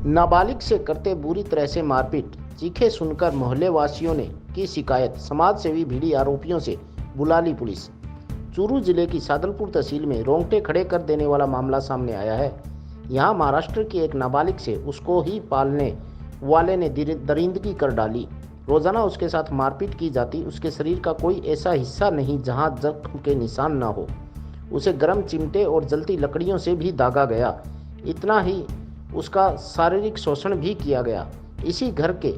नाबालिग से करते बुरी तरह से मारपीट, चीखे सुनकर मोहल्ले वासियों ने की शिकायत, समाज सेवी भिड़ी आरोपियों से बुला ली पुलिस। चूरू जिले की सादलपुर तहसील में रोंगटे खड़े कर देने वाला मामला सामने आया है। यहां महाराष्ट्र की एक नाबालिग से उसको ही पालने वाले ने दरिंदगी कर डाली। रोजाना उसके साथ मारपीट की जाती। उसके शरीर का कोई ऐसा हिस्सा नहीं जहां जख्म के निशान ना हो। उसे गर्म चिमटे और जलती लकड़ियों से भी दागा गया। इतना ही, उसका शारीरिक शोषण भी किया गया। इसी घर के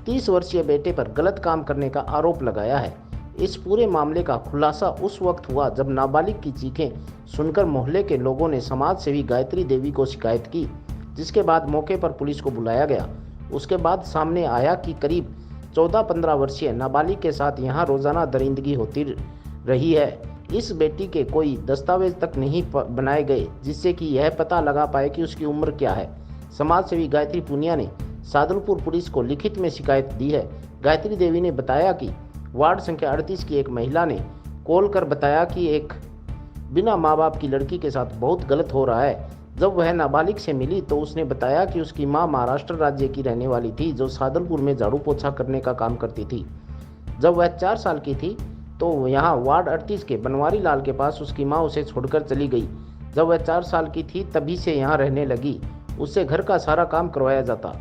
30 वर्षीय बेटे पर गलत काम करने का आरोप लगाया है। इस पूरे मामले का खुलासा उस वक्त हुआ जब नाबालिग की चीखें सुनकर मोहल्ले के लोगों ने समाज सेवी गायत्री देवी को शिकायत की, जिसके बाद मौके पर पुलिस को बुलाया गया। उसके बाद सामने आया कि करीब 14-15 वर्षीय नाबालिग के साथ यहाँ रोजाना दरिंदगी होती रही है। इस बेटी के कोई दस्तावेज तक नहीं बनाए गए जिससे कि यह पता लगा पाए कि उसकी उम्र क्या है। समाज सेवी गायत्री पुनिया ने सादुलपुर पुलिस को लिखित में शिकायत दी है। गायत्री देवी ने बताया कि वार्ड संख्या 38 की एक महिला ने कॉल कर बताया कि एक बिना माँ बाप की लड़की के साथ बहुत गलत हो रहा है। जब वह नाबालिग से मिली तो उसने बताया कि उसकी माँ महाराष्ट्र राज्य की रहने वाली थी, जो सादुलपुर में झाड़ू पोछा करने का काम करती थी। जब वह 4 साल की थी तो यहाँ वार्ड 38 के बनवारी लाल के पास उसकी माँ उसे छोड़कर चली गई। जब वह 4 साल की थी तभी से यहाँ रहने लगी। उससे घर का सारा काम करवाया जाता।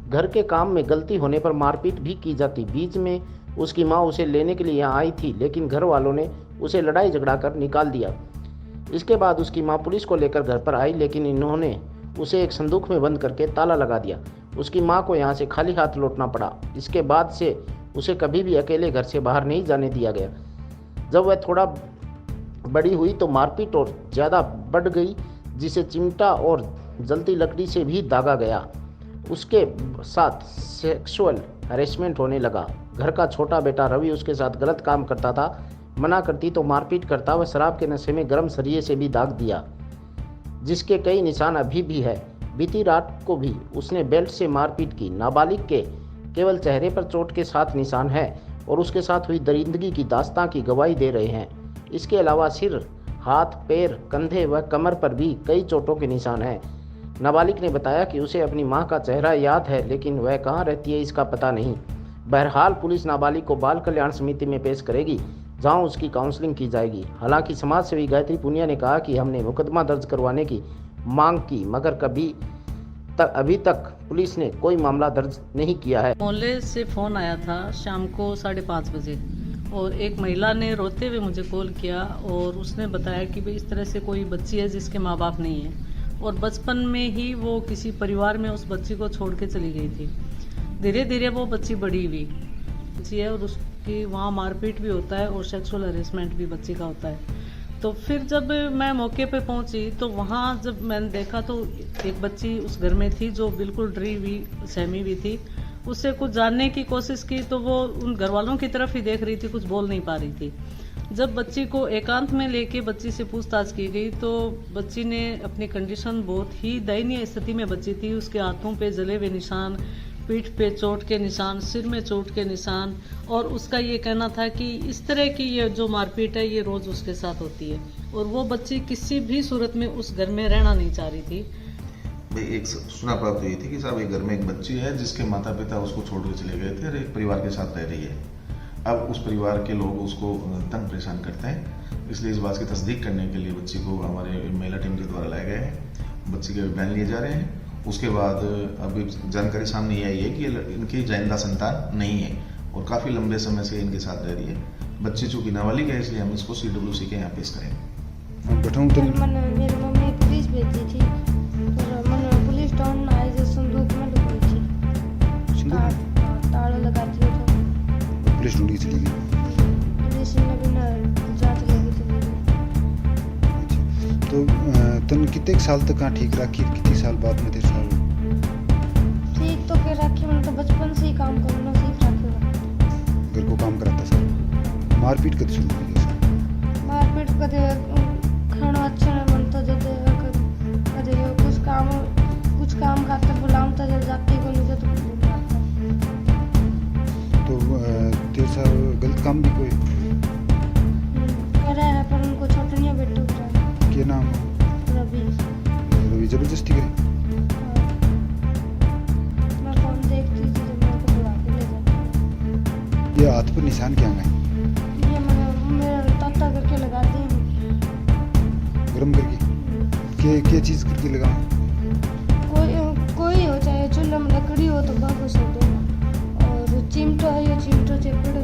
घर के काम में गलती होने पर मारपीट भी की जाती। बीच में उसकी माँ उसे लेने के लिए यहाँ आई थी, लेकिन घर वालों ने उसे लड़ाई झगड़ा कर निकाल दिया। इसके बाद उसकी माँ पुलिस को लेकर घर पर आई, लेकिन इन्होंने उसे एक संदूक में बंद करके ताला लगा दिया। उसकी माँ को यहाँ से खाली हाथ लौटना पड़ा। इसके बाद से उसे कभी भी अकेले घर से बाहर नहीं जाने दिया गया। जब वह थोड़ा बड़ी हुई तो मारपीट और ज़्यादा बढ़ गई, जिसे चिमटा और जलती लकड़ी से भी दागा गया। उसके साथ सेक्सुअल हैरेसमेंट होने लगा। घर का छोटा बेटा रवि उसके साथ गलत काम करता था। मना करती तो मारपीट करता। वह शराब के नशे में गर्म सरिये से भी दाग दिया, जिसके कई निशान अभी भी है। बीती रात को भी उसने बेल्ट से मारपीट की। नाबालिग के केवल चेहरे पर चोट के साथ निशान है और उसके साथ हुई दरिंदगी की दास्तां की गवाही दे रहे हैं। इसके अलावा सिर, हाथ, पैर, कंधे व कमर पर भी कई चोटों के निशान हैं। नाबालिग ने बताया कि उसे अपनी मां का चेहरा याद है, लेकिन वह कहां रहती है इसका पता नहीं। बहरहाल पुलिस नाबालिग को बाल कल्याण समिति में पेश करेगी, जहां उसकी काउंसलिंग की जाएगी। हालांकि समाज सेवी गायत्री पुनिया ने कहा कि हमने मुकदमा दर्ज करवाने की मांग की, मगर अभी तक पुलिस ने कोई मामला दर्ज नहीं किया है। मोहल्ले से फोन आया था शाम को 5:30 बजे और एक महिला ने रोते हुए मुझे कॉल किया और उसने बताया कि भाई इस तरह से कोई बच्ची है जिसके माँ बाप नहीं है और बचपन में ही वो किसी परिवार में उस बच्ची को छोड़ के चली गई थी। धीरे धीरे वो बच्ची बड़ी हुई बच्ची है और उसकी वहाँ मारपीट भी होता है और सेक्सुअल हरेसमेंट भी बच्ची का होता है। तो फिर जब मैं मौके पे पहुंची तो वहाँ जब मैंने देखा तो एक बच्ची उस घर में थी जो बिल्कुल डरी हुई, सहमी हुई थी। उससे कुछ जानने की कोशिश की तो वो उन घर वालों की तरफ ही देख रही थी, कुछ बोल नहीं पा रही थी। जब बच्ची को एकांत में लेके बच्ची से पूछताछ की गई तो बच्ची ने अपनी कंडीशन, बहुत ही दयनीय स्थिति में बच्ची थी, उसके हाथों पे जले हुए निशान, पीठ पे चोट के निशान, सिर में चोट के निशान, और उसका ये कहना था कि इस तरह की ये जो मारपीट है ये रोज उसके साथ होती है और वो बच्ची किसी भी सूरत में उस घर में रहना नहीं चाह रही थी। एक सूचना प्राप्त हुई थी कि साहब एक घर में एक बच्ची है जिसके माता पिता उसको छोड़ के चले गए थे और एक परिवार के साथ रह रही है। अब उस परिवार के लोग उसको तंग परेशान करते हैं, इसलिए इस बात की तस्दीक करने के लिए बच्ची को हमारे महिला टीम के द्वारा लाए गए हैं। बच्ची के बयान लिए जा रहे हैं। उसके बाद अभी जानकारी सामने ये आई है कि इनकी जाइंदा संतान नहीं है और काफ़ी लंबे समय से इनके साथ रह रही है। बच्ची चूँकि नाबालिग है इसलिए हम इसको CWC के यहाँ पेश करेंगे। मेरी मम्मी पुलिस भेजी थी और मैंने पुलिस टाउन आई जो संदूक में लुकाई थी, ताला लगा दिया था। पुलिस ढूंढी चली गई। पुलिस ने बिना जांच लगी चली गई। तो तन कितने साल तक कहाँ ठीक रखी, कितने साल बाद में तेरे साल ठीक तो के रखी, मैंने तो बचपन से ही काम करना सीख रखा। घर को काम कराता सर। मारपीट कद शुरू हुई जैसे? मारपीट कदे खाना अच्छा नहीं बनता, जब कदे कुछ काम खाते बुलाता जब जाती को नहीं तो तेरे साथ गलत काम भी कोई करे है पर उनको छोटनिया बेटू क्या नाम? रवि। रवि जबरदस्ती करे? ये हाथ पर निशान क्या है? ये मैंने मेरा ताता करके लगाते हैं। गरम करके के चीज़ करके लगा? कोई हो, चाहे चूल्हा में लकड़ी हो तो बाबू से देना। और चिमटा है, ये चिमटा से पड़े